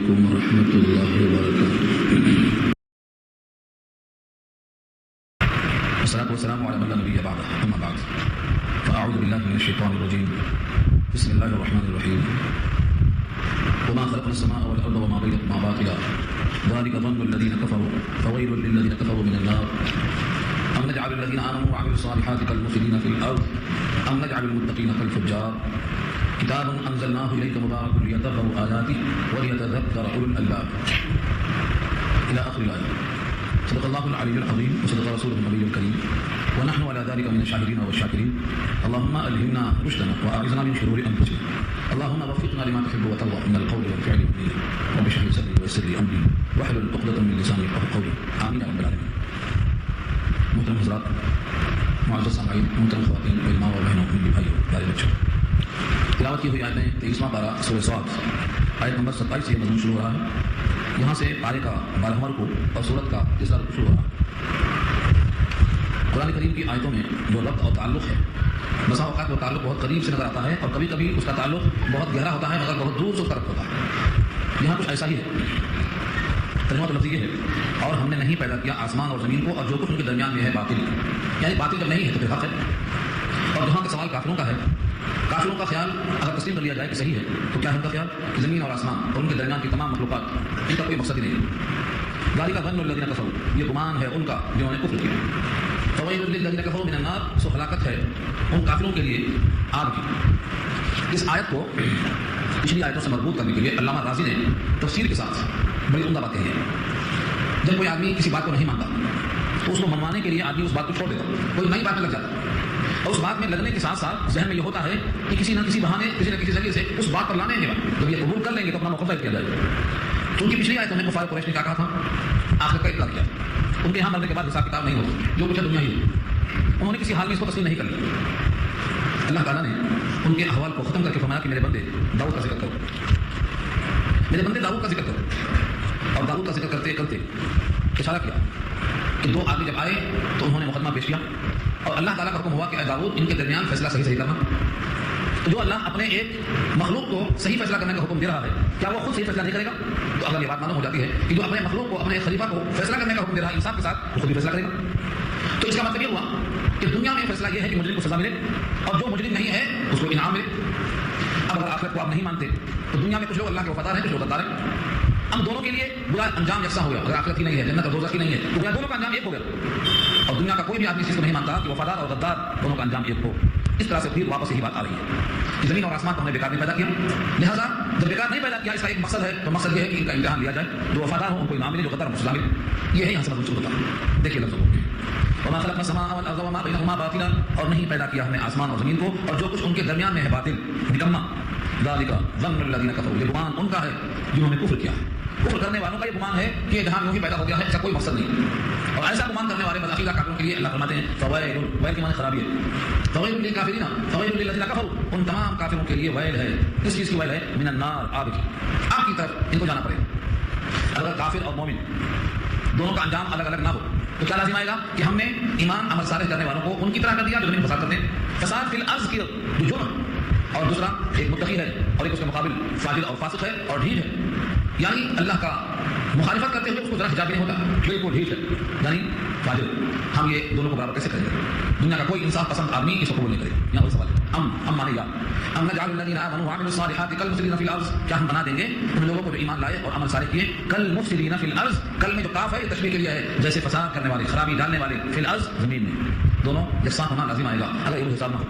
علیکم ورحمۃ اللہ وبرکاتہ۔ والصلاة والسلام على من لا نبي بعده، أما بعد فأعوذ بالله من الشيطان الرجيم. بسم الله الرحمن الرحيم. وما خلقنا السماء والأرض وما بينهما باطلا ذلك ظن الذين كفروا فويل للذين كفروا من النار. أم نجعل الذين آمنوا وعملوا الصالحات كالمفسدين في الأرض أم نجعل المتقين كالفجار. كتاب أنزلناه إليك مبارك ليدبروا آياته وليتذكر أولو الألباب إلى آخر الآية. صدق الله العلي العظيم وصدق رسوله النبي الكريم ونحن على ذلك من الشاهدين والشاكرين. اللهم ألهمنا رشدنا وأعذنا من شرور أنفسنا. اللهم وفقنا لما تحب وترضى من القول والفعل والنية. رب اشرح لي صدري ويسر لي أمري واحلل عقدة من لساني يفقهوا قولي. آمين يا رب العالمين. محترم حضرات، معزز سامعین، محترم خواتین، علماء اور بہنوں، میرے بھائیوں، پیارے بچوں، تلاوت کی ہوئی آیتیں 23واں پارہ سورہ صاد آیت نمبر 27 سے یہ مضمون شروع ہو رہا ہے. یہاں سے پارے کا 12واں رکوع اور سورت کا تیسرا رکوع شروع ہو رہا ہے. قرآن کریم کی آیتوں میں جو ربط اور تعلق ہے، بسا اوقات وہ تعلق بہت قریب سے نظر آتا ہے اور کبھی کبھی اس کا تعلق بہت گہرا ہوتا ہے مگر بہت دور سے اس کا ربط ہوتا ہے. یہاں کچھ ایسا ہی ہے. ترجمہ تو لفظ یہ ہے، اور ہم نے نہیں پیدا کیا آسمان اور زمین کو اور جو کچھ ان کے درمیان میں ہے باطل. یعنی باطل جب نہیں ہے تو پھر حق ہے. اور جہاں کا سوال کافروں کا ہے، کافروں کا خیال اگر تسلیم کر لیا جائے کہ صحیح ہے تو کیا ہے ان کا خیال کہ زمین اور آسمان اور ان کے درمیان کی تمام مخلوقات ان کا کوئی مقصد ہی نہیں ہے. گالی کا ظن الذین کفروا، یہ گمان ہے ان کا جنہوں نے کفر کیا. فویل للذین کفروا من النار، سو ہلاکت ہے ان کافروں کے لیے آگ کی. اس آیت کو پچھلی آیتوں سے مربوط کرنے کے لیے علامہ راضی نے تفسیر کے ساتھ بڑی عمدہ بات کہی ہے. جب کوئی آدمی کسی بات کو نہیں مانتا تو اس کو منوانے کے لیے آدمی اس بات کو چھوڑ دیتا، کوئی نئی بات میں لگ جاتا. اور اس بات میں لگنے کے ساتھ ساتھ ذہن میں یہ ہوتا ہے کہ کسی نہ کسی بہانے، کسی نہ کسی ذریعے سے اس بات پر لانے کے بعد جب یہ قبول کر لیں گے تو اپنا موقف ظاہر کیا جائے گا. کیونکہ پچھلی آیتوں میں کفار قریش نے کیا کہا تھا؟ آخرت کا اطلاع کیا. ان کے یہاں مرنے کے بعد حساب کتاب نہیں ہوتا، جو کچھ ہے دنیا ہی ہے. انہوں نے کسی حال میں اس کو تسلیم نہیں کر لیا. اللہ تعالیٰ نے ان کے احوال کو ختم کر کے فرمایا کہ میرے بندے داؤد کا ذکر کرو، میرے بندے داؤد کا ذکر کرو. اور داؤد کا ذکر کرتے کرتے اشارہ کیا کہ دو آدمی جب آئے تو انہوں نے مقدمہ پیش کیا اور اللہ تعالیٰ کا حکم ہوا کہ اے داؤد ان کے درمیان فیصلہ صحیح کرنا. تو جو اللہ اپنے ایک مخلوق کو صحیح فیصلہ کرنے کا حکم دے رہا ہے، کیا وہ خود صحیح فیصلہ نہیں کرے گا؟ تو اگر یہ بات معلوم ہو جاتی ہے کہ جو اپنے مخلوق کو، اپنے خلیفہ کو فیصلہ کرنے کا حکم دے رہا ہے انصاف کے ساتھ، وہ خود بھی فیصلہ کرے گا. تو اس کا مطلب یہ ہوا کہ دنیا میں فیصلہ یہ ہے کہ مجرم کو سزا ملے اور جو مجرم نہیں ہے اس کو انعام ملے. اب اگر آخرت کو آپ نہیں مانتے تو دنیا میں کچھ لوگ اللہ کے وفادار ہیں، کچھ لوگ غدار ہیں. ہم دونوں کے لیے برا انجام یکساں ہو گیا. اگر آخرت ہی نہیں ہے، جنت اور دوزخ ہی نہیں ہے، تو دونوں کا انجام ایک ہو گیا. اور دنیا کا کوئی بھی آدمی اس چیز کو نہیں مانتا کہ وفادار اور غدار دونوں کا انجام ایک ہو. اس طرح سے پھر واپس یہی بات آ رہی ہے کہ زمین اور آسمان کو ہم نے بیکار نہیں پیدا کیا. لہٰذا جب بیکار نہیں پیدا کیا، اس کا ایک مقصد ہے، تو مقصد یہ ہے کہ ان کا امتحان لیا جائے. جو وفادار ہوں ان کو انعام ملے، جو غدار ہوں سزا ملے. یہ ہے یہاں سے مطلب ہوتا ہے. دیکھیے لفظوں کو، وما خلقنا السماء والارض وما بينهما باطلا، اور نہیں پیدا کیا ہم نے آسمان اور زمین کو اور جو کچھ ان کے درمیان میں ہے باطل، نکما. ذالک ظن الذین کفروا، یہ گمان ان کا ہے جنہوں نے کفر کیا. کفر کرنے والوں کا یہ گمان ہے کہ جہاں یوں ہی پیدا ہو گیا ہے، اس کا کوئی مقصد نہیں. اور ایسا گمان کرنے والے بدعقیدہ کافروں کے لیے اللہ فرماتے ہیں فویل، ویل کی معنی خرابی ہے. فویل للکافرین، فویل للذین کفروا، ان تمام کافروں کے لیے ویل ہے. کس چیز کی ویل ہے؟ من النار، آگ کی. آگ کی طرف ان کو جانا پڑے. اگر کافر اور مومن دونوں کا انجام الگ الگ نہ ہو تو کیا لازم آئے گا کہ ہم نے ایمان عمل صالح کرنے والوں کو ان کی طرح کر دیا جو زمین فساد کرتے ہیں. فساد فی الارض کی جو جرم، اور دوسرا ایک متقی ہے اور ایک اس کے مقابل فاجر اور فاسق ہے اور ڈھیٹ ہے. یعنی اللہ کا مخالفت کرتے ہوئے اس کو ذرا حجاب نہیں ہوتا، بالکل ڈھیٹ ہے، یعنی فاجر. ہم یہ دونوں کو برابر کیسے کریں گے؟ دنیا کا کوئی انصاف پسند آدمی اس کو قبول نہیں کرے. یہاں کوئی سوال ہے. ہم مانے گا ام نجعل الذین آمنوا وعملوا الصالحات کالمفسدین فی الارض، کیا ہم بنا دیں گے ان لوگوں کو جو ایمان لائے اور عمل صالح کیے کالمفسدین فی الارض. کل میں جو کاف ہے یہ تشبیہ کے لیے ہے، جیسے فساد کرنے والے، خرابی ڈالنے والے، فی الارض زمین میں. دونوں یکساں ہونا لازم آئے گا اگر یوم الحساب نہ ہو.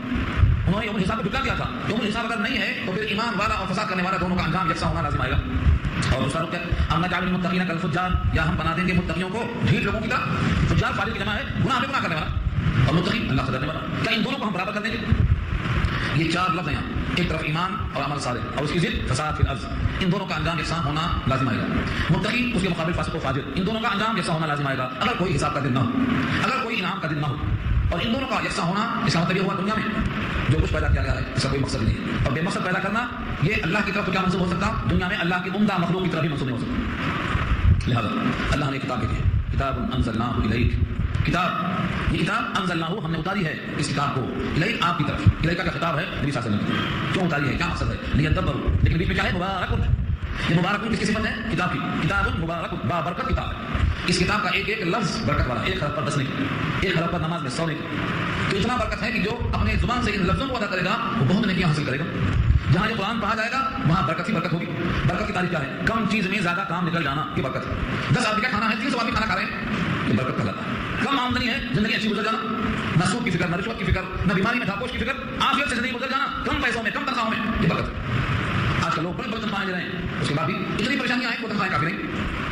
انہوں نے یوم الحساب کو جھٹلا دیا تھا. یوم الحساب اگر نہیں ہے تو پھر ایمان والا اور فساد کرنے والا دونوں کا انجام یکساں ہونا لازم آئے گا. اور دوسرا رکن ام نجعل المتقین کالفجار، یا ہم بنا دیں گے متقیوں کو ڈھیٹ لوگوں کی طرح. فجار فاجر کی جمع ہے، گناہ میں گناہ کرنے والا، اور متقی اللہ سے ڈرنے والا. کیا ان دونوں کو ہم برابر کر دیں گے؟ یہ چار لفظ ہیں. ایک طرف ایمان اور عمل صالح اور اس کی ضد فساد فی الارض. ان دونوں کا انجام یکساں ہونا لازم آئے گا. متقی اس کے مقابل فاسق و فاجر، ان دونوں کا انجام یکساں ہونا لازم آئے گا اگر کوئی حساب کا دن نہ ہو، اگر کوئی انعام کا دن نہ ہو. اور ان دونوں کا یکساں ہونا اس کا مطلب یہ ہوا دنیا میں جو کچھ پیدا کیا گیا ہے اس کا کوئی مقصد نہیں ہے. اور بے مقصد پیدا کرنا یہ اللہ کی طرف تو کیا منسوب ہو سکتا؟ دنیا میں اللہ کی عمدہ مخلوق کی طرف بھی منسوب نہیں ہو سکتا. لہٰذا اللہ نے کتاب لکھی ہے، کتاب انزلناہ الیک. کتاب، یہ کتاب انزلناہ ہم نے اتاری ہے اس کتاب کو الیک، آپ کی طرف. الیک کا خطاب ہے نبی صلی اللہ علیہ وسلم. کیوں اتاری ہے؟ کیا مقصد ہے؟ لیدبروا، لیکن بیچ میں کیا ہے؟ مبارک، یہ مبارک کس کی صفت ہے؟ کتاب کی. کتاب مبارک بابرکت کتاب ہے. اس کتاب کا ایک ایک لفظ برکت والا, ایک حرف پر 10 نہیں, ایک حرف پر نماز میں 100 نہیں. تو اتنا برکت ہے کہ جو اپنے زبان سے ان لفظوں کو ادا کرے گا وہ بہت نیکیاں حاصل کرے گا. جہاں یہ قرآن پڑھا جائے گا وہاں برکت ہی برکت ہوگی. برکت کی تعریف کیا ہے؟ کم چیز میں زیادہ کام نکل جانا, یہ برکت ہے. 10 آدمی کا کھانا ہے, 300 آدمی کھانا کھا رہے ہیں, یہ برکت کہلاتا ہے. کم آمدنی ہے, زندگی اچھی گزر جانا, نہ سود کی فکر, نہ رشوت کی فکر, نہ بیماری میں ڈھاپوش کی فکر, عافیت سے زندگی گزر جانا, کم پیسوں میں, کم تنخواہوں میں, یہ برکت ہے. آج کل لوگ بڑے بڑے تنخواہیں لے رہے ہیں, اس کے بعد بھی اتنی پریشانیاں آئیں, کوئی تنخواہیں کافی نہیں.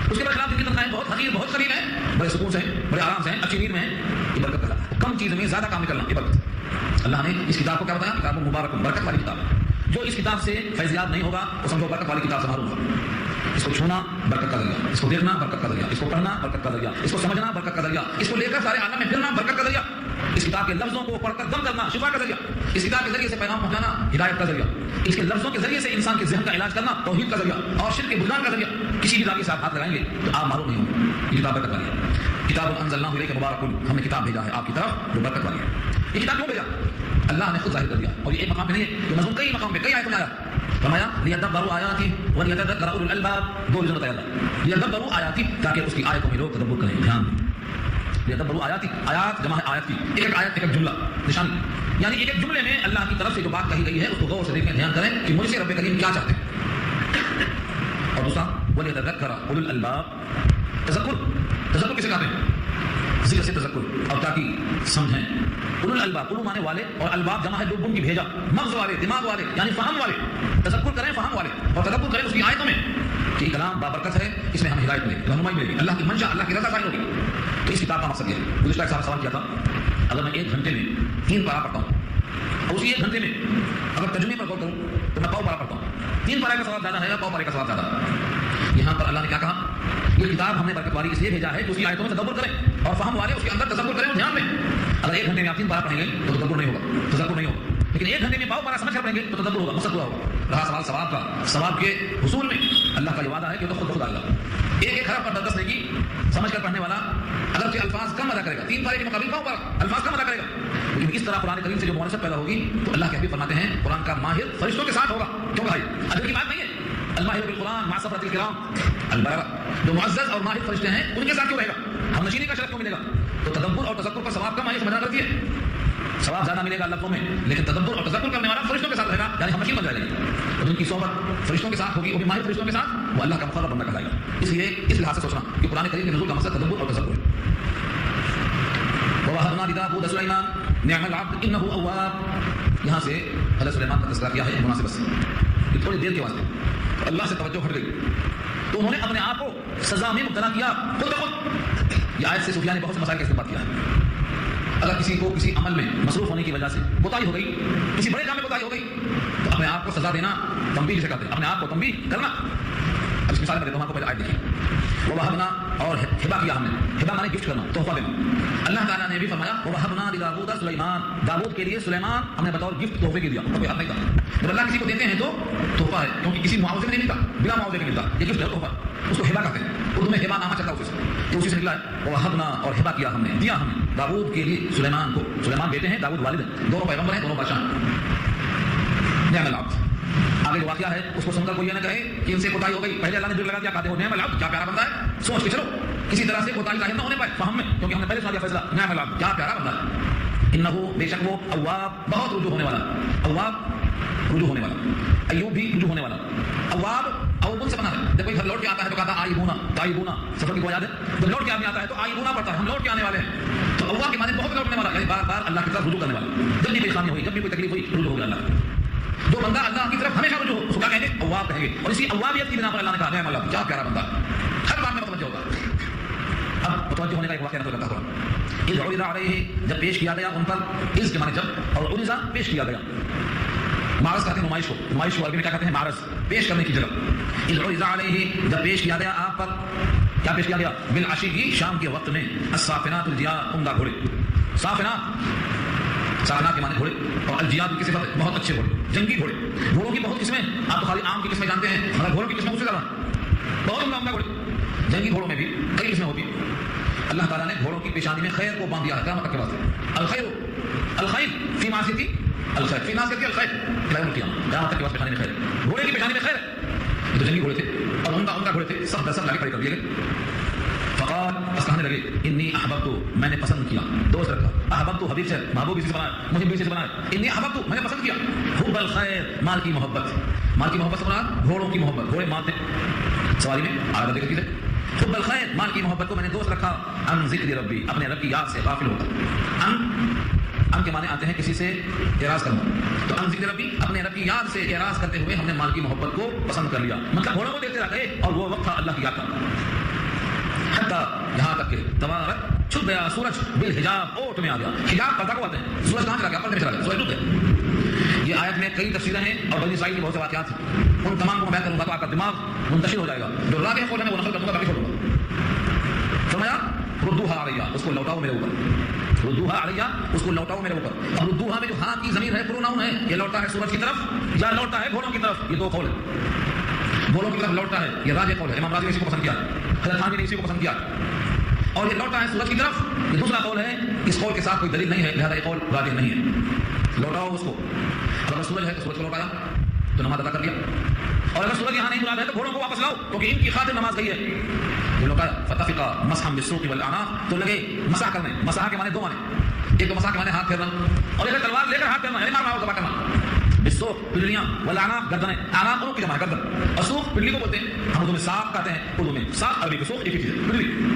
اس کے برخلاف جن کی تنخواہیں بہت حقیر, بہت قریب ہیں, بڑے سکون سے ہیں, بڑے آرام سے ہیں, اچھی نیند میں ہیں, یہ برکت کہلاتا ہے. کم چیز میں زیادہ کام نکلنا, یہ برکت ہے. اللہ نے اس کتاب کو کیا بتایا؟ کتاب مبارک, برکت والی کتاب ہے. جو اس کتاب سے فیضیاب نہیں ہوگا وہ سمجھو برکت والی کتاب سے محروم ہوگا. اس کو چھونا برکت کا ذریعہ, اس کو دیکھنا برکت کا ذریعہ, اس کو پڑھنا برکت کا ذریعہ, اس کو سمجھنا برکت کا ذریعہ, اس کو لے کر سارے عالم میں پھرنا برکت کا ذریعہ, اس کتاب کے لفظوں کو پڑھ کر دم کرنا شفا کا ذریعہ, اس کتاب کے ذریعے سے پیغام پہنچانا ہدایت کا ذریعہ, اس کے لفظوں کے ذریعے سے انسان کے ذہن کا علاج کرنا توحید کا ذریعہ اور شرک کے بلدان کا ذریعہ. کسی کتاب کے ساتھ ہاتھ لگائیں گے تو آپ معلوم نہیں ہوں گے. یہ کتاب برکت والی ہے. کتاب انزلناہ الیک مبارک, ہم نے کتاب بھیجا ہے آپ کی طرف جو برکت والی ہے. یہ کتاب کیوں بھیجا؟ اللہ نے خود ظاہر کر دیا, اور یہ ایک مقام پہ نہیں ہے, یہ مضمون کئی مقام پہ کئی آیتوں میں آیا. فرمایا لیدبروا آیاتی ولیتذکر اولو الالباب, دو ریزن بتایا تھا. لیدبروا آیاتی, تاکہ اس کی آیتوں میں لوگ تدبر کریں, دھیان دیں. لیدبروا آیاتی, آیات جمع ہے آیت کی, ایک ایک آیت ایک ایک جملہ نشانی, یعنی ایک ایک جملے میں اللہ کی طرف سے جو بات کہی گئی ہے اس کو غور سے دیکھیں, دھیان کریں کہ مجھ سے رب کریم کیا چاہتے ہیں. اور دوسرا ولیتذکر اولو الالباب, تذکر, تذکر کسے کہتے ہیں؟ ذکر سے تذکر, اور تاکہ سمجھیں. اولو الالباب, اولو مانے والے, اور الباب جمع ہے لوگوں کی بھیجا, مغز والے, دماغ والے, یعنی فہم والے. تذکر کریں فہم والے, اور تدبر کریں اس کی آیتوں میں کہ کلام بابرکت ہے, اس میں ہمیں ہدایت ملے گی, رہنمائی ملے گی, اللہ کی منشا, اللہ کی رضا ظاہر ہوگی. تو اس کتاب کا مقصد یہ ہے. گزشتہ ایک سوال کیا تھا, اگر میں 1 گھنٹے میں 3 پارہ پڑھتا ہوں, اور اسی 1 گھنٹے میں اگر ترجمے پر غور کروں تو میں 1 پارہ پڑھتا ہوں. 3 پارے کا سوال زیادہ ہے یا 1 پارے کا سوال زیادہ ہے؟ یہاں پر اللہ نے کیا کہا, یہ کتاب ہم نے برکت والی اس لیے بھیجا ہے کہ اس کی آیتوں میں تدبر کریں, اور فہم والے اس کے اندر تدبر کریں اور دھیان دیں. اگر 1 گھنٹے میں آپ 3 پارہ پڑھیں گے تو تدبر نہیں ہوگا, تذکر نہیں ہوگا. لیکن 1 گھنٹے میں 1 پارہ سمجھ کر پڑھیں گے تو تدبر ہوگا, مقصد پورا ہوگا. رہا سوال ثواب کا, ثواب کے حصول میں اللہ کا یہ وعدہ ہے کہ تو خود آئے گا. ایک ایک حرف پر 10 نیکی سمجھ کر پڑھنے والا اگر کہ الفاظ کم ادا کرے گا, 3 پارے کے مقابل 1 پارہ الفاظ کم ادا کرے گا, لیکن اس طرح قرآن کریم سے جو مناسبت پیدا ہوگی تو اللہ کے حبیب فرماتے ہیں قرآن کا ماہر فرشتوں کے ساتھ ہوگا. کیوں بھائی, ادب کی بات نہیں ہے. الماہر بالقرآن مع صفرۃ الکرام البررہ, جو معزز اور ماہر فرشتے ہیں ان کے ساتھ کیوں رہے گا, ہم نشینی کا شرف کیوں ملے گا؟ تو تدبر اور تذکر پر ثواب کم ہے, یہ سمجھنا غلطی ہے. ثواب زیادہ ملے گا لفظوں میں, لیکن تدبر اور تذکر کرنے والا فرشتوں کے ساتھ رہے گا, یعنی ہم نشین بن جائیں گے. اور جن کی صحبت فرشتوں کے ساتھ ہوگی, وہ بھی ماہر فرشتوں کے ساتھ, وہ اللہ کا مقرب بندہ کہلائے گا. اس لیے اس لحاظ سے سوچنا کہ قرآن کریم کے نزول کا مقصد تدبر اور تذکر ہے. وَوَهَبْنَا لِدَاوُودَ سُلَيْمَانَ نِعْمَ الْعَبْدُ إِنَّهُ أَوَّابٌ. یہاں سے حضرت سلیمان کا تذکرہ کیا ہے مناسب سے تھوڑی دیر کے واسطے اللہ سے توجہ ہٹ گئی تو انہوں نے اپنے آپ کو سزا میں مبتلا کیا خود بخود. یہ آیت سے سفیان نے بہت سے مسائل کا استنباط کیا ہے. اگر کسی کو کسی عمل میں مصروف ہونے کی وجہ سے کوتاہی ہو گئی, کسی بڑے کام میں کوتاہی ہو گئی, تو اپنے آپ کو سزا دینا تنبیہ جسے کہتے ہیں, اپنے آپ کو تنبیہ کرنا. اب اس مثال میں دیتا ہوں آپ کو, پہلے آیت دیکھیے. وَوَهَبْنَا, اور ہبہ کیا ہم نے, ہبہ مانے گفٹ کرنا, تحفہ دینا. اللہ تعالیٰ نے بھی فرمایا وَوَهَبْنَا لِدَاوُودَ سُلَيْمَانَ, داؤد کے لیے سلیمان ہم نے بطور گفٹ تحفے کے دیا, کوئی حق نہیں تھا. جب اللہ کسی کو دیتے ہیں تو تحفہ ہے, کیونکہ کسی معاوضے میں نہیں ملتا, بلا معاوضے کے ملتا, یہ گفٹ ہے تحفہ, اس کو ہبہ کہتے ہیں. اردو میں ہبہ نامہ چلتا ہے اسے, تو اسی سے نکلا ہے وَوَهَبْنَا, اور ہبہ کیا ہم نے, دیا ہم نے داؤد کے لیے سلیمان کو. سلیمان بیٹے ہیں, داؤد والد ہیں, دونوں پیغمبر ہیں, دونوں بادشاہ ہیں. نعم العبد. آگے جو واقعہ ہے اس کو سن کر کوئی یہ نہ کہے کہ ان سے کوتاہی ہو گئی, پہلے اللہ نے دل لگا دیا, کہتے ہو نعم العبد, کیا پیارا بندہ ہے. سوچ کے چلو کسی طرح سے کوتاہی ظاہر نہ ہونے پائے فہم میں, کیونکہ ہم نے پہلے سنا دیا فیصلہ نعم العبد, کیا پیارا بندہ ہے. انہو, بے شک وہ, اواب, بہت رجوع ہونے والا, اواب رجوع ہونے والا, ایوب بھی رجوع ہونے والا. اواب اوبن سے بنا ہے, جب کوئی گھر لوٹ کے آتا ہے تو کہتا آئیبونا, تائیبونا, سفر کی کو یاد ہے, جب لوٹ کے آدمی آتا ہے تو آئیبونا پڑتا ہے, ہم لوٹ کے آنے والے ہیں. تو اواب کے معنی بہت لوٹنے والا, یعنی بار بار اللہ کی طرف رجوع کرنے والا. جب بھی پریشانی ہوئی, جب بھی کوئی تکلیف ہوئی, رجوع ہو گیا اللہ. جو بندہ اللہ کی طرف ہمیشہ رجوع ہو اس کو کیا کہیں گے, اواب کہیں گے. اور اسی اوابیت کی بنا پر اللہ نے کہا نعم العبد, کیا پیارا بندہ, ہر بات میں متوجہ ہوگا. اب متوجہ ہونے کا ایک واقعہ نقل کرتا ہوں. اذ عرض علیہ, جب پیش کیا گیا ان پر, اذ کے معنی جب, اور عرض پیش کیا گیا. معرض کہتے ہیں نمائش کو, نمائش کو عربی میں کیا کہتے ہیں, معرض, پیش کرنے کی جگہ. اذ عرض علیہ, جب پیش کیا گیا آپ پر, کیا پیش کیا گیا, بالعشی, شام کے وقت میں, الصافنات الجیاد, عمدہ گھوڑے. صافنات, صافنات کے معنی گھوڑے, اور الجیاد کی صفت بہت اچھے گھوڑے, جنگی گھوڑے. گھوڑوں کی بہت قسمیں, آپ تو خالی عام کی قسمیں جانتے ہیں, مگر گھوڑوں کی قسمیں کچھ زیادہ, بہت عمدہ گھوڑے. جنگی گھوڑوں میں بھی کئی قسمیں ہوتی. اللہ تعالیٰ نے گھوڑوں کی پیشانی میں خیر کو باندھ دیا ہے, قیامت کے بعد. الخیر, الخیر فی معصیتی, الخیر فی ناصیتی, الخیر قیامت کے بعد پیشانی میں خیر, گھوڑے کی پیشانی میں خیر. تو تو جنگی گھوڑے تھے اور عمدہ گھوڑے تھے، سب دس لگے کھڑے کر دیے گئے. فقال، بس کہنے لگے انی احببت، میں نے پسند کیا، دوست رکھا، احببت حبیب سے محبوب سے بنایا، مجھے بیچ سے بنایا، انی احببت میں نے پسند کیا، حب الخیر مال کی محبت، مال کی محبت سے مراد گھوڑوں کی محبت، گھوڑے مال تھے سواری میں آگے دیکھ لیجیے، حب الخیر مال کی محبت کو میں نے دوست رکھا، ان ذکر ربی اپنے رب کی یاد سے غافل ہوتا. ان کے معنی آتے ہیں کسی سے اعراض کرنا، تو ان ذکر ربی اپنے رب کی یاد سے اعراض کرتے ہوئے ہم نے مال کی محبت کو پسند کر لیا، مطلب گھوڑوں کو دیکھتے رہ گئے اور وہ وقت تھا اللہ کی یاد کا. حتیٰ یہاں تک کہ توارت چھپ گیا سورج بالحجاب، اوٹ میں آ گیا. حجاب پردہ کو آتے ہیں، سورج کہاں چلا گیا؟ پردے میں چلا گیا، سورج ڈوب گیا. یہ آیت میں کئی تفسیریں ہیں اور بنی اسرائیل کے بہت سے واقعات ہیں، ان تمام کو میں بیان کروں گا تو آپ کا دماغ منتشر ہو جائے گا. جو راہ قول ہے وہ نقل کروں گا، باقی چھوڑوں گا. فرمایا ردوہا علیہ، اس کو لوٹاؤ میرے اوپر، ردوہا علیہ، اس کو لوٹاؤ میرے اوپر. اور ردوہا میں جو ہاں کی ضمیر ہے پروناؤن ہے، یہ لوٹا ہے سورج کی طرف یا لوٹا ہے گھوڑوں کی طرف، یہ دو قول ہے. گھوڑوں کی طرف لوٹا ہے یہ راجح قول ہے، امام راضی نے اسی کو پسند کیا، حضرت خانوی نے اسی کو پسند کیا. اور یہ لوٹا ہے سورج کی طرف، یہ دوسرا قول ہے، اس قول کے ساتھ کوئی دلیل نہیں ہے، لہذا یہ قول راجح نہیں ہے. لوٹاؤ اس کو، اگر سورج ہے تو سورج کو لوٹایا تو نماز ادا کر لیا، اور اگر سورج یہاں نہیں مراد ہے تو گھوڑوں کو واپس لاؤ کیونکہ ان کی خاطر نماز گئی ہے. یہ لوٹایا فتفقا مسحا بالسوق والاعناق، تو لگے مسح کرنے. مسح کے معنی دو معنی، ایک تو مسح کے معنی ہاتھ پھیرنا اور ایک تلوار لے کر ہاتھ پھیرنا، یعنی مارنا ہو ذبح کرنا. بالسوق پنڈلیاں، والاعناق گردنیں، اعناق ان کی جمع گردن، اور سوق پنڈلی کو بولتے ہیں، ہم اردو میں ساق کہتے ہیں، اردو میں ساق، عربی کو سوق ایک ہی چیز ہے پنڈلی.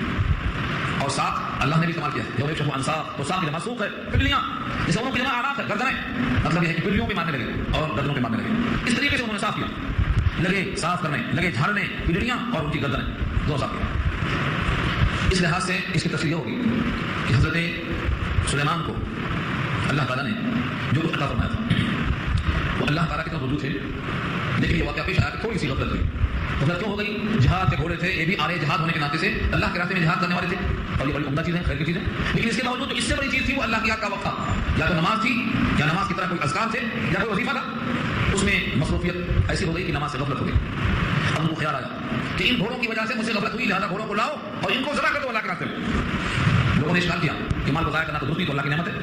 اور ساق اللہ نے بھی استعمال کیا ہے، جو شبو انصاف، تو ساق کی جمع سوق ہے، پنڈلیاں، جسے ان کی جمع اعناق ہے، گردنیں. مطلب یہ ہے کہ پنڈلیوں پہ مارنے لگے اور گردنوں پہ مارنے لگے. اس طریقے سے انہوں نے صاف کیا، لگے صاف کرنے، لگے جھاڑنے پنڈلیاں اور ان کی گردنیں، دو صاف کیا. اس لحاظ سے اس کی تفصیل یہ ہوگی کہ حضرت سلیمان کو اللہ تعالیٰ نے جو کچھ عطا فرمایا تھا وہ اللہ تعالیٰ کی طرف رجوع تھے، لیکن یہ واقعہ پیش آیا کہ تھوڑی سی غفلت ہوئی. غفلت کیوں ہو گئی؟ جہاد کے گھوڑے تھے، یہ بھی آرے جہاد ہونے کے ناطے سے اللہ کے راستے میں جہاد کرنے والے تھے، اور یہ بڑی عمدہ چیزیں، خیر کی چیزیں، لیکن اس کے باوجود جو اس سے بڑی چیز تھی وہ اللہ کی یاد کا وقت تھا. یا تو نماز تھی، یا نماز کی طرح کوئی اذکار تھے، یا کوئی وظیفہ تھا، اس میں مصروفیت ایسی ہو گئی کہ نماز سے غفلت ہو گئی. اب ان کو خیال آیا کہ ان گھوڑوں کی وجہ سے مجھ سے غفلت ہوئی، لہٰذا گھوڑوں کو لاؤ اور ان کو ذبح کر دو اللہ کے راستے میں. لوگوں نے اشکال کیا کہ مال کو ضائع کرنا تو درست نہیں، تو اللہ کی نعمت ہے.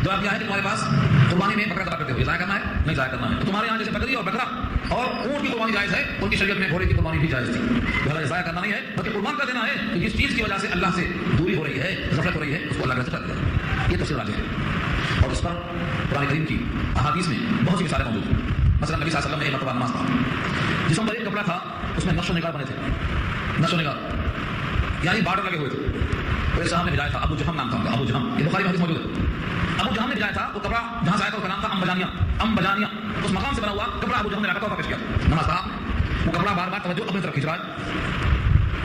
جواب کیا ہے کہ تمہارے پاس قربانی میں بکرا ذبح کرتے ہو، یہ ضائع کرنا ہے؟ نہیں ضائع کرنا ہے. تو تمہارے یہاں جیسے بکری اور بکرا اور اونٹ کی قربانی جائز ہے، ان کی شریعت میں گھوڑے کی قربانی بھی جائز تھی. لہٰذا ضائع کرنا نہیں ہے بلکہ قربان کر دینا ہے کہ جس چیز کی وجہ سے اللہ سے دوری ہو رہی ہے، غفلت ہو رہی ہے، اس کو اللہ کا کر دیا. یہ تفسیر راجح ہے اور اس پر قرآن کریم کی احادیث میں بہت سی مثالیں موجود ہیں. مثلا نبی صلی اللہ علیہ وسلم نے ایک مرتبہ نماز پڑھا، جسم پر ایک کپڑا تھا، اس میں نقش و نگار بنے تھے، نقش و نگار یعنی بارڈر لگے ہوئے تھے. تو ایک صاحب نے بھیجایا تھا، ابو جہم نام تھا ان کا، ابو جہم، یہ بخاری میں حدیث موجود ہے. ابو جہم نے بھیجایا تھا وہ کپڑا، جہاں سے آیا تھا اس کا نام تھا امبجانیہ، اس مقام سے بنا ہوا کپڑا ابو جہم نے لا کر تحفہ پیش کیا. نماز پڑھا، وہ کپڑا بار بار توجہ اپنی طرف کھینچ رہا ہے،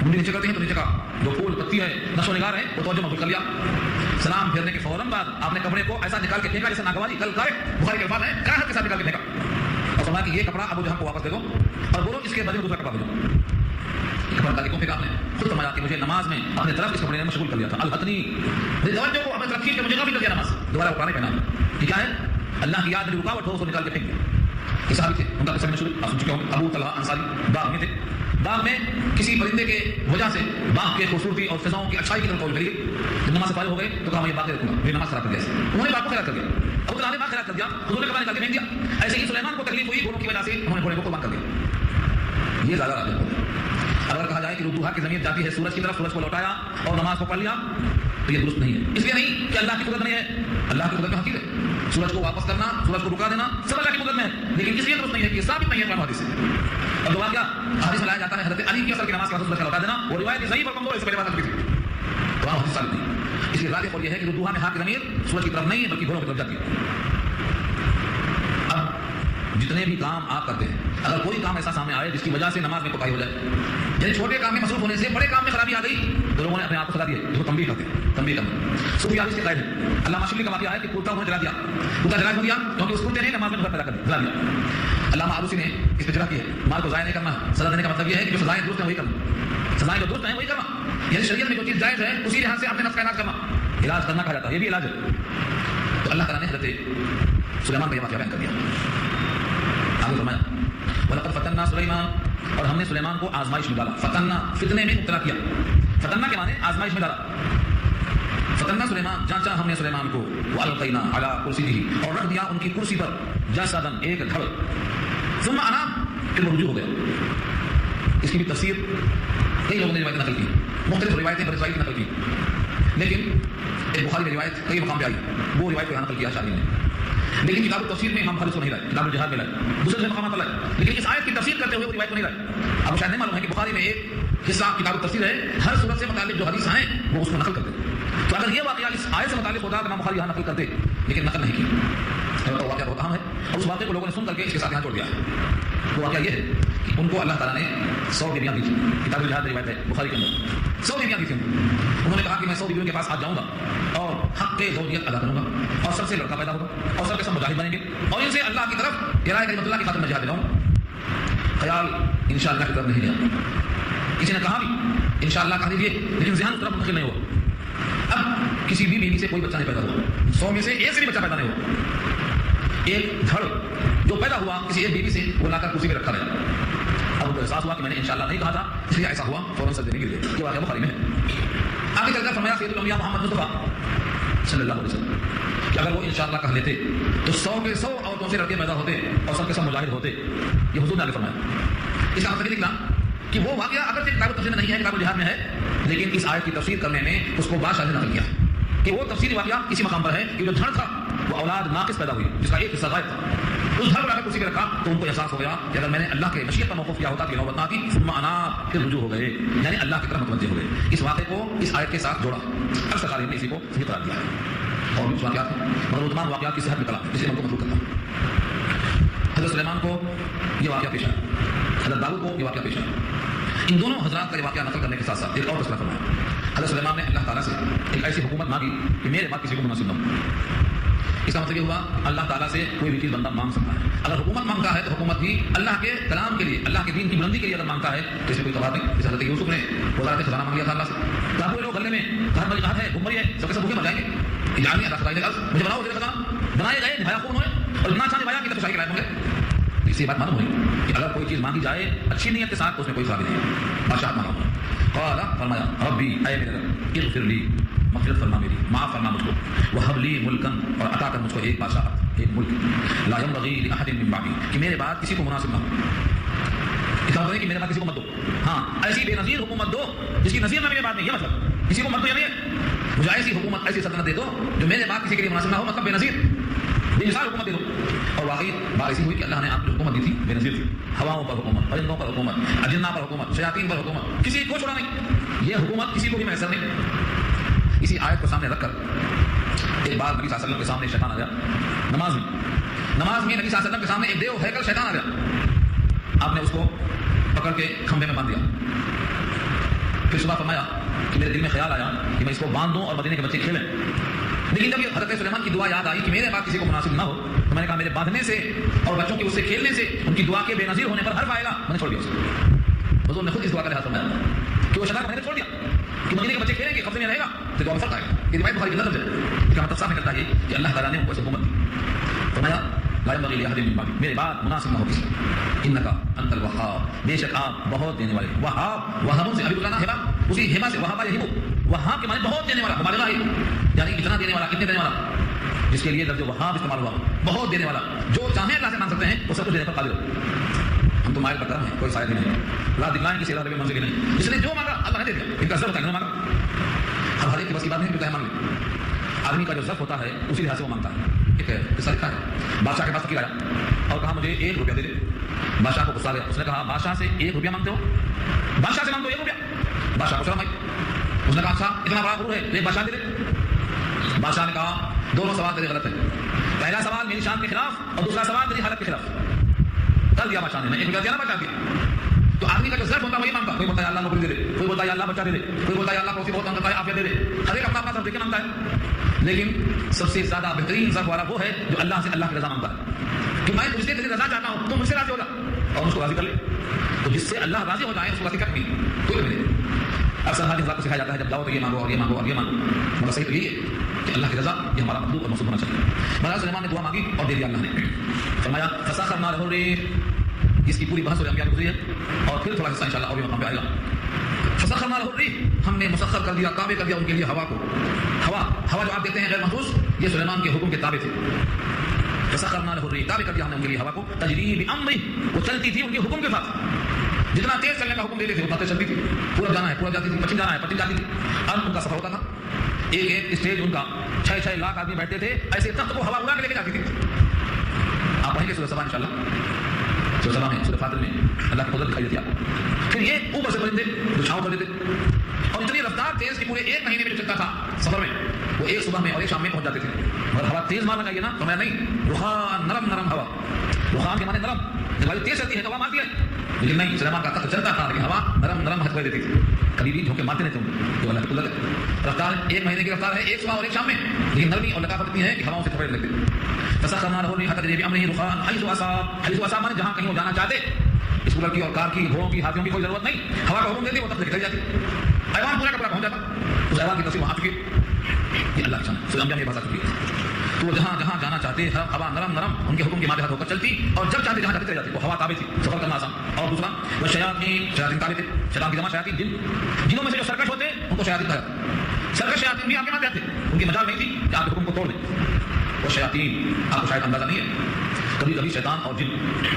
منڈی نیچے کرتے ہیں تو نیچے کا جو پھول پتی ہے نقش و نگار ہے وہ توجہ مبذول کر لیا. سلام پھیرنے کے فوراً بعد آپ نے کپڑے کو ایسا نکال کے پھینکا جیسے ناگواری کل کرے، بخاری کے الفاظ ہیں، کراہت کے ساتھ نکال کے پھینکا اور فرمایا کہ یہ کپڑا ابو جہم کو واپس دے دو اور بولو اس کے بدلے دوسرا کپڑا بھیجو. کپڑا نکال کے کیوں پھینکا آپ نے؟ خود فرمایا کہ مجھے نماز میں اپنے طرف اس کپڑے نے مشغول کر لیا تھا، الحتنی توجہ کو اپنے طرف کھینچ کے مجھے غافل کر دیا نماز. دوبارہ پرانے پہنا یہ کیا ہے؟ اللہ کی یاد میں رکاوٹ ہو اس کو نکال کے پھینک دیا. یہ صحابی تھے، ان کا قصہ مشہور آپ سن چکے ہوں گے، ابو طلحہ انصاری باغ میں تھے. باغ میں کسی پرندے کے وجہ سے باغ کے خوبصورتی اور فضاؤں کی اچھائی کی طرف توجہ کری. جب نماز سے فارغ ہو گئے تو کہا میں یہ باغ رکھوں گا، میری نماز خراب کر دیا. انہوں نے باغ کو خراب کر دیا، ابو طلحہ نے باغ خراب کر دیا، حضور نے کپڑا نکال کے پھینک دیا. ایسے ہی سلیمان کو تکلیف ہوئی گھوڑوں کی وجہ سے، انہوں نے گھوڑے کو قربان کر دیا. یہ زیادہ راجح ہے. اگر کہا جائے کہ ردوہا کی زمین جاتی ہے سورج کی طرف، سورج کو لوٹایا اور نماز کو پڑھ لیا تو یہ درست نہیں ہے. اس لیے نہیں کہ اللہ کی قدرت نہیں ہے، اللہ کی قدرت میں حقیقت ہے. سورج کو واپس کرنا، سورج کو رکا دینا سب اللہ کی قدرت میں ہے، لیکن اس لیے درست نہیں ہے کہ یہ ثابت نہیں ہے قرآن حدیث سے. اور دوبارہ کیا حدیث میں لایا جاتا ہے حضرت علی کی اثر کی نماز کے بعد سورج کا لوٹا دینا، وہ روایت ضعیف اور کمزور ہے، اس سے پہلے بات کی تھی، قرآن حدیث ثابت نہیں. اس لیے راجح قول یہ ہے کہ ردوہا میں ہاتھ کی ضمیر سورج کی طرف نہیں ہے بلکہ گھوڑوں کی طرف جاتی ہے. اب جتنے بھی کام آپ کرتے ہیں، اگر کوئی کام ایسا سامنے آئے جس کی وجہ سے نماز میں کوتاہی ہو جائے، یعنی چھوٹے کام میں مصروف ہونے سے بڑے کام میں خرابی آ گئی، تو لوگوں نے اپنے آپ کو سزا دی ہے، جس کو تنبیہ کرتے ہیں، تنبیہ کرنا. صوفی حدیث کے قائل ہیں. علامہ شبلی کا واقعہ ہے کہ کرتا انہوں نے جلا دیا، کرتا جلا کیوں دیا؟ کیونکہ اس کرتے نے نماز میں نظر پیدا کر دی، جلا دیا. علامہ آلوسی نے اس پہ جلا کی ہے. مال کو ضائع نہیں کرنا، سزا دینے کا مطلب یہ ہے کہ جو سزائیں درست ہیں وہی کرنا، سزائیں جو درست ہیں وہی کرنا. یعنی شریعت میں جو چیز جائز ہے اسی لحاظ سے اپنے نفس کا علاج کرنا، علاج کرنا کہا جاتا ہے، یہ بھی علاج ہے. تو اللہ تعالیٰ نے حضرت سلیمان کا یہ واقعہ بیان کر دیا. آگے فرمایا وَلَقَدْ فَتَنَّا سُلَيْمَانَ، اور ہم نے سلیمان کو آزمائش میں ڈالا. فتنہ فتنے میں مبتلا کیا، فتنہ کے معنی آزمائش میں ڈالا. فتنہ سلیمان، جانچا ہم نے سلیمان کو، وَأَلْقَيْنَا عَلَىٰ كُرْسِيِّهِ، اور رکھ دیا ان کی کرسی پر، جسدًا ایک دھڑ، ثم اناب، پھر وہ رجوع ہو گیا. اس کی بھی تفسیر کئی لوگوں نے روایت نقل کی، مختلف روایتیں بنی اسرائیل کی نقل کی، لیکن ایک بخاری میں روایت کئی مقام پہ آئی، وہ روایت کو یہاں نقل کیا شاہی نے، لیکن کتاب التفسیر میں امام بخاری کو نہیں لائے، کتاب الجہاد میں لائے، دوسرے مقامات پر لائے، لیکن اس آیت کی تفسیر کرتے ہوئے وہ روایت کو نہیں لائے۔ اب شاید نہیں معلوم ہے کہ بخاری میں ایک حصہ کتاب التفسیر ہے، ہر صورت سے متعلق جو حدیث ہیں وہ اس کو نقل کرتے ہیں، تو اگر یہ واقعہ اس آیت سے متعلق ہوتا تو امام بخاری یہاں نقل کرتے، لیکن نقل نہیں کی۔ تو واقعہ بہت اہم ہے اور اس واقعے کو لوگوں نے سن کر کے اس کے ساتھ یہاں جوڑ دیا ہے۔ وہ واقعہ یہ ہے کہ ان کو اللہ تعالیٰ نے 100 بیویاں دی تھیں، کتاب الجہاد میں روایت ہے بخاری کے اندر 100 بیویاں دی تھیں۔ انہوں نے کہا کہ میں 100 بیویوں کے پاس آج جاؤں گا اور حق زوجیت ادا کروں گا اور سب سے لڑکا پیدا ہوگا اور سب کے سب مجاہد بنیں گے اور ان سے اللہ کی طرف ارائے کلمت اللہ کی خاطر میں جہاد دلاؤں۔ خیال انشاءاللہ کی طرف نہیں گیا، کسی نے کہا بھی انشاءاللہ کہہ دیجیے، لیکن ذہن اس طرف منتقل نہیں ہوا۔ اب کسی بھی بیوی سے کوئی بچہ نہیں پیدا ہوا، 100 میں سے ایک سے بھی بچہ پیدا نہیں ہوا۔ ایک دھڑ جو پیدا ہوا کسی ایک بیوی سے وہ لا کر کرسی پہ رکھا گیا۔ اب ان کو احساس ہوا کہ میں نے انشاءاللہ نہیں کہا تھا، اس لیے ایسا ہوا، فوراً سجدے میں گر گئے۔ یہ واقعہ بخاری میں ہے۔ آگے چل کر فرمایا سید الانبیاء محمد مصطفیٰ صلی اللہ علیہ وسلم کہ اگر وہ انشاءاللہ کہہ لیتے تو 100 کے 100 عورتوں سے لڑکے پیدا ہوتے اور سب کے سب مجاہد ہوتے۔ یہ حضور نے آگے فرمایا۔ اس کا مطلب یہ نکلا کہ وہ واقعہ اگرچہ کتاب التفسیر میں نہیں ہے، کتاب الجہاد میں ہے، لیکن اس آیت کی تفسیر کرنے میں اس کو بادشاہ نے نقل کیا کہ وہ تفسیری واقعہ اسی مقام پر ہے کہ جو دھڑ تھا وہ اولاد ناقص پیدا ہوئی جس کا ایک حصہ غائب تھا، اس دھڑ کو لا کر کرسی پہ رکھا تو ان کو احساس ہو گیا کہ اگر میں نے اللہ کے مشیت پر موقف کیا ہوتا کہ نوبت نہ آتی، ثم انا پھر رجوع ہو گئے، یعنی اللہ کی طرف متوجہ ہو گئے۔ اس واقعے کو اس آیت کے ساتھ جوڑا، اکثر قاری نے اسی کو صحیح قرار دیا ہے اور بھی واقعات ہیں مگر وہ تمام واقعات کی صحت میں کلا جسے ہم کو مطلوب کرتا۔ حضرت سلیمان کو یہ واقعہ پیش آیا، حضرت داؤد کو یہ واقعہ پیش آیا۔ ان دونوں حضرات کا یہ واقعہ نقل کرنے کے ساتھ ساتھ ایک اور مسئلہ فرمایا۔ حضرت سلیمان نے اللہ تعالیٰ سے ایک ایسی حکومت مانگی کہ میرے بعد کسی کو مناسب نہ ہو۔ اس کا مطلب یہ ہوا اللہ تعالیٰ سے کوئی بھی چیز بندہ مانگ سکتا ہے۔ اگر حکومت مانگتا ہے تو حکومت بھی اللہ کے کلام کے لیے، اللہ کے دین کی بلندی کے لیے اگر مانگتا ہے تو اس میں کوئی قباط نہیں۔ جیسے حضرت یوسف نے وزارت خزانہ مانگ لیا تھا اللہ سے، کہا کوئی لوگ گلے میں گھر مری ہے گھمری ہے سب کے سب بھوکے مر جائیں گے، اجعلنی علی خزائن الارض، مجھے بناؤ وزیر خزانہ، بنائے گئے نبھایا خون ہوئے اور اتنا اچھا نبھایا کہ تشائی کے لائق ہوں گے۔ اس سے بات معلوم ہوئی کہ اگر کوئی چیز مانگی جائے اچھی نیت کے ساتھ تو اس میں کوئی خرابی نہیں۔ بادشاہ مانگا قال فرمایا ربی اے میرے رب اغفر لی، مغفرت فرما میری، معاف فرما مجھ کو، وہب لی ملکن اور عطا کر مجھ کو ایک بادشاہ، ایک ملک، لا ينبغي لأحد من بعدی کہ میرے بعد کسی کو مناسب نہ ہو۔ اس کا مطلب ہے کہ میرے بعد کسی کو مت دو، ہاں ایسی بے نظیر حکومت دو جس کی نظیر نہ میرے بعد نہیں، یہ مطلب کسی کو مت دو، یعنی مجھے ایسی حکومت ایسی سلطنت دے دو جو میرے بعد کسی کے لیے مناسب نہ ہو، مطلب بے نظیر بے مثال حکومت دے دو۔ اور واقعی بات ایسی ہوئی کہ اللہ نے آپ کو حکومت دی تھی بے نظیر تھی، ہواؤں پر حکومت، پرندوں پر حکومت، اجنہ پر حکومت، شیاطین پر حکومت، کسی کو چھوڑا نہیں، یہ حکومت کسی کو بھی میسر نہیں۔ اسی آیت کو سامنے رکھ کر ایک بار نبی صلی اللہ علیہ وسلم کے سامنے شیطان آ گیا نماز میں نبی صلی اللہ علیہ وسلم کے سامنے ایک دیو ہیکل شیطان آ گیا، آپ نے اس کو پکڑ کے کھمبے میں باندھ دیا۔ پھر صبح فرمایا کہ میرے دل میں خیال آیا کہ میں اس کو باندھ دوں اور مدینے کے بچے کھیلیں، لیکن جب یہ حضرت سلیمان کی دعا یاد آئی کہ میرے بعد کسی کو مناسب نہ ہو تو میں نے کہا میرے باندھنے سے اور بچوں کے اس سے کھیلنے سے ان کی دعا کے بے نظیر ہونے پر حرف آئے گا، میں نے چھوڑ دیا اسے۔ حضور نے خود اس دعا کا لحاظ فرمایا کہ وہ شیطان کو میں نے چھوڑ دیا کہ مدینے کے بچے کھیلیں گے، قبضے میں رہے گا تو دعا میں فرق آئے گا۔ یہ روایت بخاری کے اندر ہے، اس کا مطلب صاف نکلتا ہے کہ اللہ تعالیٰ نے ان کو ایسی حکومت دی۔ فرمایا لا ينبغي لأحد من بعدی، میرے بعد مناسب نہ ہو کسی، انکا انت الوہاب، بے شک آپ بہت دینے والے، وہاب، وہابوں سے ابھی بلانا ہبا، اسی ہبا سے وہابا یہبو، وہاب کے معنی بہت دینے والا، مبالغہ ہے یعنی اتنا دینے والا، کتنے دینے والا، جس کے لیے لفظ وہاب استعمال ہوا، بہت دینے والا، جو چاہیں اللہ سے مانگ سکتے ہیں وہ سب کچھ دینے پر قادر ہے۔ ہم تو مائل کرتا ہیں، کوئی شاید نہیں، لا دکھلائیں کسی رب منزل نہیں، جس نے جو مانگا اللہ نے دے دیا، ان کا ضرف ہوتا ہے، مانگا ہر ایک کی بس کی بات نہیں کہ مانگ لیں۔ آدمی کا جو ضرف ہوتا ہے اسی لحاظ سے وہ مانگتا ہے۔ ایک قصہ لکھا ہے، بادشاہ کے پاس فقیر آیا اور کہا مجھے 1 روپیہ دے دے۔ بادشاہ کو غصہ آ گیا، اس نے کہا بادشاہ سے 1 روپیہ مانگتے ہو؟ بادشاہ سے مانگو 1 روپیہ؟ بادشاہ کو شرم آئی، اس نے کہا اچھا اتنا بڑا غرور ہے ایک بادشاہ دے دے۔ بادشاہ نے کہا دونوں سوال تیرے غلط ہیں، پہلا سوال میری شان کے خلاف اور دوسرا سوال میری حالت کے خلاف۔ کر دیا بادشاہ نے، 1 روپیہ دیا نا بادشاہ کے۔ تو آدمی کا جو ضرف ہوتا ہے وہی مانگتا، کوئی بولتا ہے اللہ نوکری دے دے، کوئی بولتا ہے اللہ بچہ دے دے، کوئی بولتا ہے اللہ پڑوسی بہت مانگتا ہے عافیت دے دے، ہر ایک اپنا اپنا ضرف دے کے مانگتا ہے، لیکن سب سے زیادہ بہترین ضرف والا وہ ہے جو اللہ سے اللہ کی رضا مانگتا ہے کہ میں تجھ سے تیری رضا چاہتا ہوں، تو مجھ سے راضی ہو جا اور اس کو راضی کر لے۔ تو جس سے اللہ راضی ہو جائے اس کو راضی کر نہیں کوئی نہیں۔ اکثر حال حضرات کو سکھایا جاتا ہے جب جاؤ تو یہ مانگو اور یہ مانگو اور یہ مانگو، مگر صحیح تو یہی ہے کہ اللہ کی رضا یہ ہمارا مطلوب اور مقصود ہونا چاہیے۔ مہاراج سلیمان نے دعا مانگی اور دے دیا اللہ نے، فرمایا فسخرنا له الريح، اس کی پوری بحث انبیاء کی گزری ہے اور پھر تھوڑا حصہ انشاءاللہ اور بھی مقام پہ آئے گا۔ فسخرنا له الريح، ہم نے مسخر کر دیا، تابع کر دیا ان کے لیے ہوا کو۔ ہوا جو آپ دیکھتے ہیں غیر محسوس، یہ سلیمان کے حکم کے تابع تھے۔ فسخرنا له الريح، تابع کر دیا ہم نے ان کے لیے ہوا کو، تجری بامرہ، وہ چلتی تھی ان کے حکم کے ساتھ۔ جتنا تیز چلنے کا حکم دیتے تھے اتنا تیز چلتی تھی. پورب جانا ہے پورب جاتی تھی, پچھم جانا ہے پچھم جاتی تھی. اب ان کا سفر ہوتا تھا, ایک اسٹیج ان کا 6 لاکھ آدمی بیٹھتے تھے, ایسے تخت کو ہوا اڑا کے لے کے جاتی تھی. آپ پڑھیں گے سورہ سبا انشاءاللہ, سورہ سبا میں سورہ فاطر میں اللہ کی قدرت دکھائی دیتی ہے. پھر یہ اوپر سے پرندے جو چھاؤں کر دیتے, اور اتنی رفتار تیز کہ پورے 1 مہینے میں جو چلتا تھا سفر میں, وہ ایک صبح میں اور ایک شام میں پہنچ جاتے تھے. اور ہوا تیز مارنا چاہیے نا, تو میں نہیں, رخان نرم نرم ہوا, رخان کے معنی نرم, جب تیز چلتی ہے تو ہوا مارتی ہے, لیکن نہیں, سلیمان کا تخت چلتا تھا لیکن ہوا نرم نرم ہتھوڑے دیتی تھی, کبھی بھی جھونکے مارتے نہیں تم. تو اللہ کی قدرت ہے. رفتار 1 مہینے کی رفتار ہے, ایک صبح اور ایک شام میں, لیکن نرمی اور لطافت اتنی ہے کہ ہواؤں سے تھپڑ لگتے. فسخرنا له الريح تجري بأمره رخاء حيث أصاب, حيث أصاب مانے جہاں کہیں وہ جانا چاہتے. اسکولر کی اور کار کی, گھوڑوں کی, ہاتھیوں کی کوئی ضرورت نہیں, ہوا کا حکم دیتے وہ تخت لے کے چل جاتی, ایوان پورا کا پورا پہنچ جاتا. اس ایوان کی تفصیل وہاں چکی, یہ اللہ کی شان ہے, سورہ انبیاء میں بات آ چکی ہے. تو وہ جہاں جہاں جانا چاہتے ہوا نرم نرم ان کے حکم کے ماتحت ہو کر چلتی, اور جب چاہتے جہاں چلتے چلے جاتے. وہ ہوا تابع تھی, سفر کرنا آسان. اور دوسرا وہ شیاطین تابع تھے. شیطان کی جمع شیاطین, جنوں میں سے جو سرکش ہوتے ان کو شیاطین کہا جاتا. سرکش شیاطین بھی آپ کے ماتحت تھے, ان کی مجال نہیں تھی کہ آپ کے حکم کو توڑ دیں. وہ شیاطین آپ کو شاید اندازہ نہیں ہے, کبھی کبھی شیطان اور جن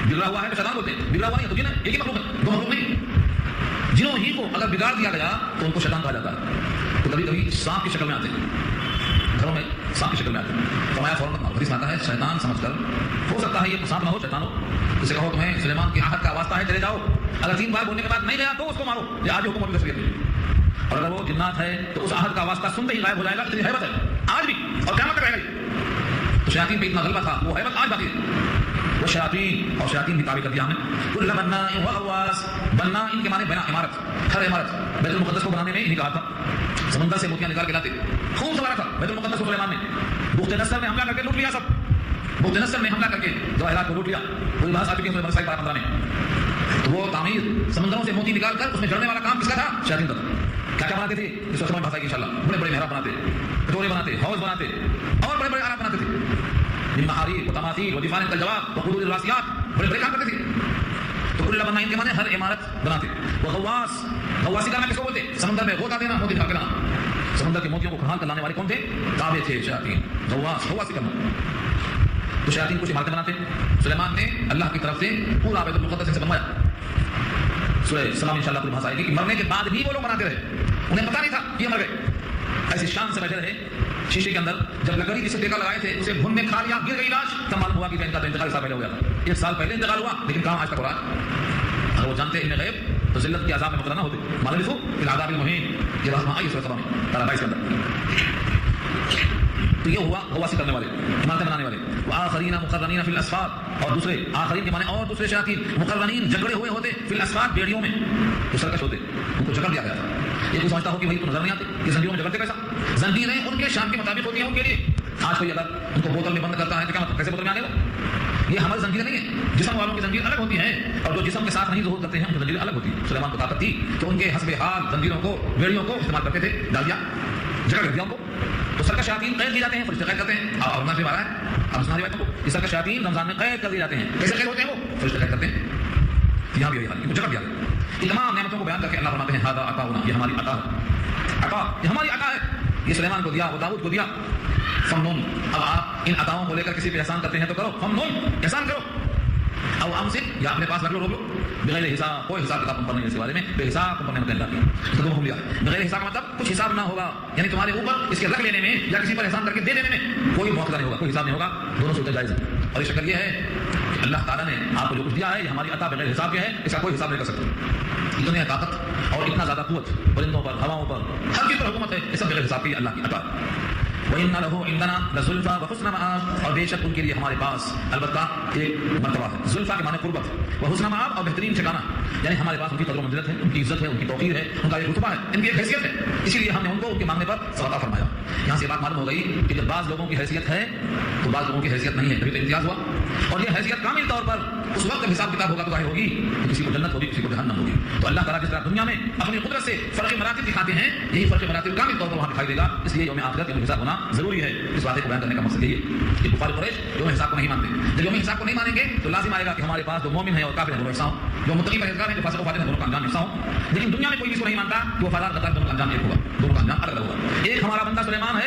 بگڑا ہوا ہے تو شیطان بولتے ہیں, بگڑا ہوا نہیں تو جن ہے, ایک ہی مخلوق ہے, دو مخلوق نہیں. جنوں ہی کو اگر بگاڑ دیا گیا تو ان کو شیطان کہا جاتا ہے. تو کبھی کبھی سانپ کی شکل میں آتے ہیں, گھروں میں سانپ کی شکل میں آتے ہیں. فرمایا فوراً مت مارو. حدیث میں آتا ہے شیطان سمجھ کر, ہو سکتا ہے یہ سانپ نہ ہو شیطان ہو, اسے کہو تمہیں سلیمان کی آہت کا واسطہ ہے چلے جاؤ, اگر 3 بار بولنے کے بعد نہیں گیا تو اس کو مارو, یہ آج حکم ابھی تشریح ہے. اور اگر وہ جنات ہے تو اس آہت کا واسطہ سنتے ہی غائب ہو جائے گا. اتنی ہیبت ہے آج بھی, اور قیامت تک رہے گا. تو شیاطین پہ اتنا غلبہ تھا, وہ ہیبت آج باقی ہے. وہ شیاطین اور شیاطین بھی تابع کر دیا ہم نے. کل بناء وغواص, بناء ان کے معنی بنا, عمارت, ہر عمارت. بیت المقدس کو بنانے میں انہیں کہا تھا, سمندر سے موتیاں نکال کے لاتے, خوب سوارا تھا بیت المقدس کو سلیمان نے. بخت نصر نے حملہ کر کے لوٹ لیا سب, بخت نصر نے حملہ کر کے جواہرات کو لوٹ لیا. پوری بحث آ چکی ہے سورہ بنی اسرائیل 15 میں. تو وہ تعمیر سمندروں سے موتی نکال کر اس میں جڑنے والا کام کس کا تھا؟ شیاطین کا تھا. کیا کیا بناتے تھے اس وقت بھاشا کی انشاءاللہ, بڑے بڑے محراب بناتے, کٹورے بناتے, حوض بناتے, اور بڑے بڑے آلات بناتے تھے. محاريب وتماثيل ودفان كالجواب وقدور الراسيات, بڑے بڑے کام کرتے تھے. تو کل بناء ان کے معنی ہر عمارت بناتے. وغواص, غواصی کا نام کس کو بولتے؟ سمندر میں غوطہ دینا, موتی نکال کے لانا. سمندر کے موتیوں کو کھنگال کر لانے والے کون تھے؟ تابع تھے شیاطین. غواص, غواصی کرنا. تو شیاطین کچھ عمارتیں بناتے. سلیمان نے اللہ کی طرف سے پورا بیت المقدس سے بنوایا. سورہ سلام انشاءاللہ پوری بحث آئے گی کہ مرنے کے بعد بھی وہ لوگ بناتے رہے, انہیں پتہ نہیں تھا یہ مر گئے. ایسی شان سے بیٹھے رہے شیشے کے اندر. جب لکڑی جسے ٹیکا لگائے تھے اسے گھن میں کھا لیا, گر گئی لاش, تب معلوم ہوا کہ ان کا انتقال 1 سال پہلے ہو گیا تھا. 1 سال پہلے انتقال ہوا, لیکن کام آج تک ہو رہا ہے. اگر وہ جانتے ان غیب تو ذلت کے عذاب میں مبتلا نہ ہوتے. معلوم لکھو کہ العذاب المہین, یہ بات وہاں آئی سورہ سبا میں پارہ 22 کے اندر. تو یہ ہوا غواصی کرنے والے, عمارتیں بنانے والے. وآخرین مقرنین فی الاسفار, اور دوسرے آخرین کے معنی اور دوسرے شیاطین مقرنین جگڑے ہوئے ہوتے فی الاسفار, بیڑیوں میں جو سرکش ہوتے, ان کو جکڑ دیا گیا تھا. یہ کوئی سمجھتا ہو کہ بھائی تو نظر نہیں آتے کہ زنجیروں میں جگڑتے کیسا؟ زنجیریں ان کے شان کے مطابق ہوتی ہیں ان کے لیے. آج کوئی اگر ان کو بوتل میں بند کرتا ہے تو کیا مطلب, کیسے بوتل میں آنے وہ؟ یہ ہماری زنجیریں نہیں ہیں. جسم والوں کی زنجیر الگ ہوتی ہیں, اور جو جسم کے ساتھ نہیں ظہور کرتے ہیں ان کی زنجیریں الگ ہوتی ہیں. سلیمان کو طاقت تھی کہ ان کے حسب حال زنجیروں کو, بیڑیوں کو استعمال کرتے تھے, ڈال دیا, جگڑ کر دیا ان کو. تو سرکش شیاطین قید کیے جاتے ہیں, فرشتے قید کرتے ہیں. آپ رمضان سے مارا ہے, اب اس روایتوں کو یہ سرکش شیاطین رمضان میں قید کر دیے جاتے ہیں. کیسے قید ہوتے ہیں وہ؟ فرشتے قید کرتے ہیں. یہاں بھی ان کو جگڑ دیا گیا. یہ تمام نعمتوں کو بیان کر کے اللہ فرماتے ہیں ھذا عطاؤنا, یہ ہماری عطا ہے. عطا یہ ہماری عطا ہے, یہ سلیمان کو دیا, وہ داؤد کو دیا. فمنن, اب آپ ان عطاؤں کو لے کر کسی پہ احسان کرتے ہیں تو کرو, فمنن احسان کرو. او امسک, یا اپنے پاس رکھ لو, روک لو. بغیر حساب, کوئی حساب کتاب تم پر نہیں اس کے بارے میں, بے حساب تم پر نعمت اللہ کی. تو حکم لیا بغیر حساب مطلب کچھ حساب نہ ہوگا, یعنی تمہارے اوپر اس کے رکھ لینے میں یا کسی پر احسان کر کے دے دینے میں کوئی موقع نہیں ہوگا, کوئی حساب نہیں ہوگا. دونوں صورتیں جائز ہیں. اور یہ شکل یہ ہے کہ اللہ تعالیٰ نے آپ کو جو کچھ دیا ہے یہ ہماری عطا بغیر حساب کے ہے, اس کا کوئی حساب نہیں کر سکتے. اتنی طاقت اور اتنا زیادہ قوت پرندوں پر, ہواؤں پر, ہر چیز پر حکومت ہے, یہ سب بغیر حساب کی اللہ کی عطا. وَإِنَّ لَهُ عِندَنَا لَزُلْفَىٰ وَحُسْنَ مَآبٍ, اور بے شک ان کے لیے ہمارے پاس البتہ ایک مرتبہ ہے. زلفا کے معنی قربت, وحسن مآب, اور بہترین ٹھکانہ. یعنی ہمارے پاس ان کی قدر و منزلت ہے, ان کی عزت ہے, ان کی توقیر ہے, ان کا ایک رتبہ ہے, ان کی ایک حیثیت ہے. اسی لیے ہم نے ان کو ان کے مانگنے پر عطا فرمایا. یہاں سے بات معلوم ہو گئی کہ جب بعض لوگوں کی حیثیت ہے تو بعض لوگوں کی حیثیت نہیں ہے, کبھی تو امتیاز ہوا. اور یہ حیثیت کامل طور پر اس وقت حساب کتاب ہوگا تو ظاہر ہوگی کہ کسی کو جنت ہوگی, کسی کو جہنم ہوگی. تو اللہ تعالیٰ جس طرح دنیا میں اپنی قدرت سے فرق مراتب دکھاتے ہیں, یہی فرق مراتب کامل طور پر وہاں دکھائی دے گا. اس لیے یوم آخرت یوم حساب ہونا ضروری ہے. اس بات کو بیان کرنے کا مقصد یہی ہے کہ کفار قریش یوم حساب کو نہیں مانتے. جب یوم حساب کو نہیں مانیں گے تو لازم آئے گا کہ ہمارے پاس جو مومن ہے اور کافر ہے دونوں ایسا ہوں, جو متقی پرہیزگار ہیں, جو فاسق و فاجر ہیں, دونوں کا انجام ایسا ہوں. لیکن دنیا میں کوئی اس کو نہیں مانتا کہ وہ فادار غدار, دونوں کا انجام ایک ہوگا, دونوں کا انجام الگ ہوگا. ایک ہمارا بندہ سلیمان ہے,